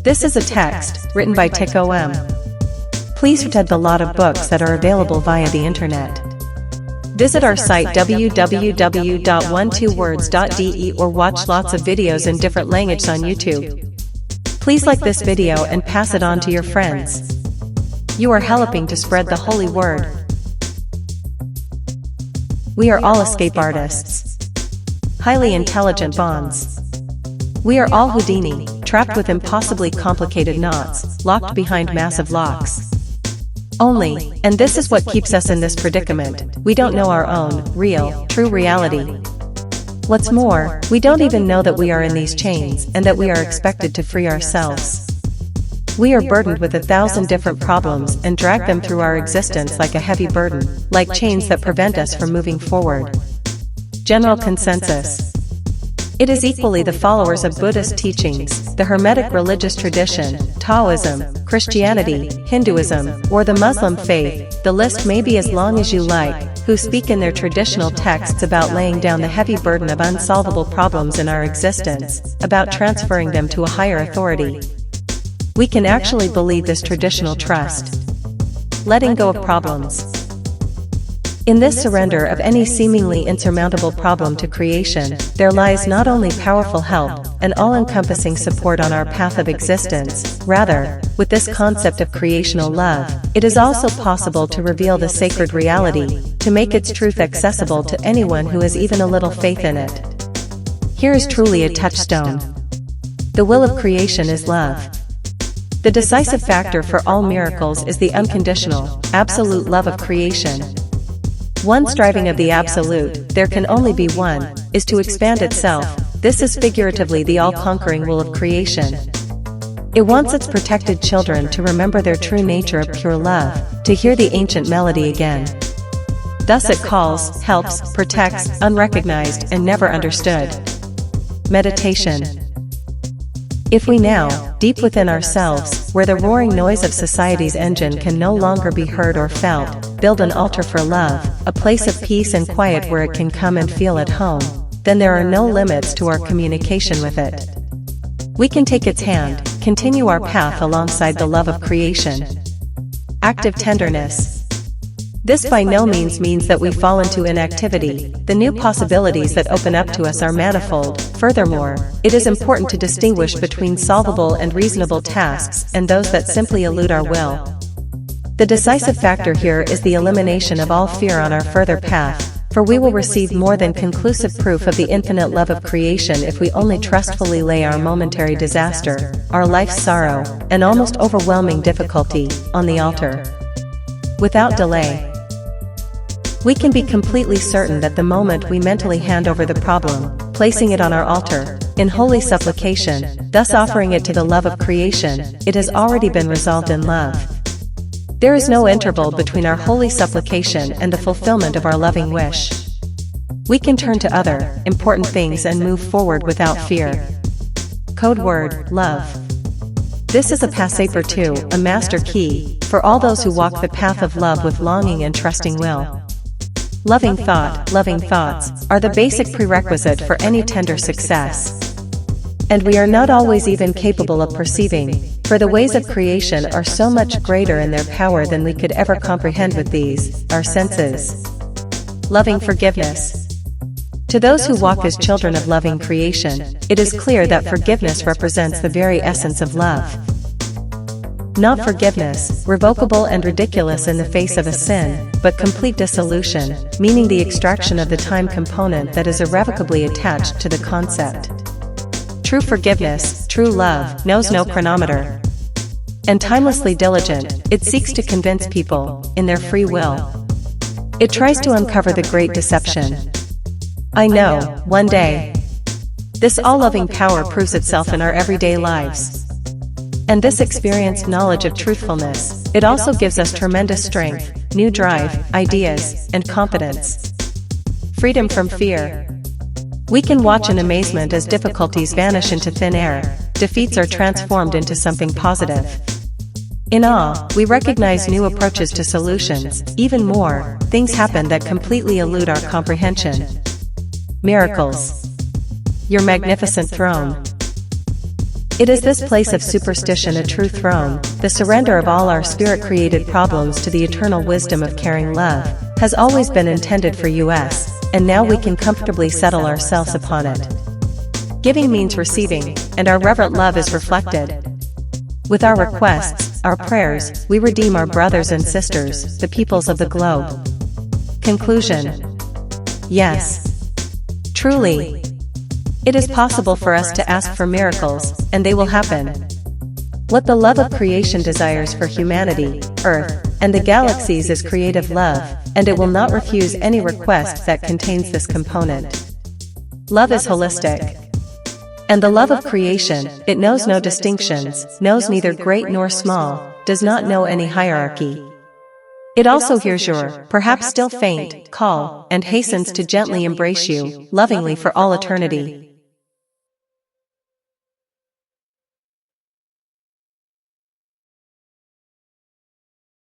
This is a text, written by TickOM. Please read the lot of books that are available via the internet. Visit our site www.12words.de or watch lots of videos in different languages on YouTube. Please like this video and pass it on to your friends. You are helping to spread the holy word. We are all escape artists. Highly intelligent bonds. We are all Houdini, trapped with impossibly complicated knots, locked behind massive locks. Only, and this is what keeps us in this predicament, we don't know our own, real, true reality. What's more, we don't even know that we are in these chains and that we are expected to free ourselves. We are burdened with 1,000 different problems and drag them through our existence like a heavy burden, like chains that prevent us from moving forward. General consensus. It is equally the followers of Buddhist teachings, the Hermetic religious tradition, Taoism, Christianity, Hinduism, or the Muslim faith, the list may be as long as you like, who speak in their traditional texts about laying down the heavy burden of unsolvable problems in our existence, about transferring them to a higher authority. We can actually believe this traditional trust. Letting go of problems. In this surrender of any seemingly insurmountable problem to creation, there lies not only powerful help, and all-encompassing support on our path of existence, rather, with this concept of creational love, it is also possible to reveal the sacred reality, to make its truth accessible to anyone who has even a little faith in it. Here is truly a touchstone. The will of creation is love. The decisive factor for all miracles is the unconditional, absolute love of creation. One striving of the absolute, there can only be one, is to expand itself. This is figuratively the all-conquering will of creation. It wants its protected children to remember their true nature of pure love, to hear the ancient melody again. Thus it calls, helps, protects, unrecognized and never understood. Meditation. If we now, deep within ourselves, where the roaring noise of society's engine can no longer be heard or felt, build an altar for love, a place of peace and quiet where it can come and feel at home, then there are no limits to our communication with it. We can take its hand, continue our path alongside the love of creation. Active tenderness. This by no means that we fall into inactivity. The new possibilities that open up to us are manifold. Furthermore, it is important to distinguish between solvable and reasonable tasks and those that simply elude our will. The decisive factor here is the elimination of all fear on our further path, for we will receive more than conclusive proof of the infinite love of creation if we only trustfully lay our momentary disaster, our life's sorrow, and almost overwhelming difficulty, on the altar. Without delay. We can be completely certain that the moment we mentally hand over the problem, placing it on our altar, in holy supplication, thus offering it to the love of creation, it has already been resolved in love. There is no interval between our holy supplication and the fulfillment of our loving wish. We can turn to other, important things and move forward without fear. Code word, love. This is a passaper too, a master key, for all those who walk the path of love with longing and trusting will. Loving thoughts, are the basic prerequisite for any tender success. And we are not always even capable of perceiving, for the ways of creation are so much greater in their power than we could ever comprehend with these, our senses. Loving forgiveness. To those who walk as children of loving creation, it is clear that forgiveness represents the very essence of love. Not forgiveness, revocable and ridiculous in the face of a sin, but complete dissolution, meaning the extraction of the time component that is irrevocably attached to the concept. True forgiveness, true love, knows no chronometer. And timelessly diligent, it seeks to convince people, in their free will. It tries to uncover the great deception. I know, one day, this all-loving power proves itself in our everyday lives. And this experienced knowledge of truthfulness, it also gives us tremendous strength, new drive, ideas, and confidence. Freedom from fear. We can watch in amazement as difficulties vanish into thin air, defeats are transformed into something positive. In awe, we recognize new approaches to solutions. Even more, things happen that completely elude our comprehension. Miracles. Your magnificent throne. It is this place of superstition a true throne, the surrender of all our spirit-created problems to the eternal wisdom of caring love, has always been intended for us, and now we can comfortably settle ourselves upon it. Giving means receiving, and our reverent love is reflected. With our requests, our prayers, we redeem our brothers and sisters, the peoples of the globe. Conclusion. Yes. Truly. It is possible for us to ask for miracles, and they will happen. What the love of creation desires for humanity, Earth, and the galaxies is creative love, and it will not refuse any request that contains this component. Love is holistic. And the love of creation, it knows no distinctions, knows neither great nor small, does not know any hierarchy. It also hears your, perhaps still faint, call, and hastens to gently embrace you, lovingly for all eternity.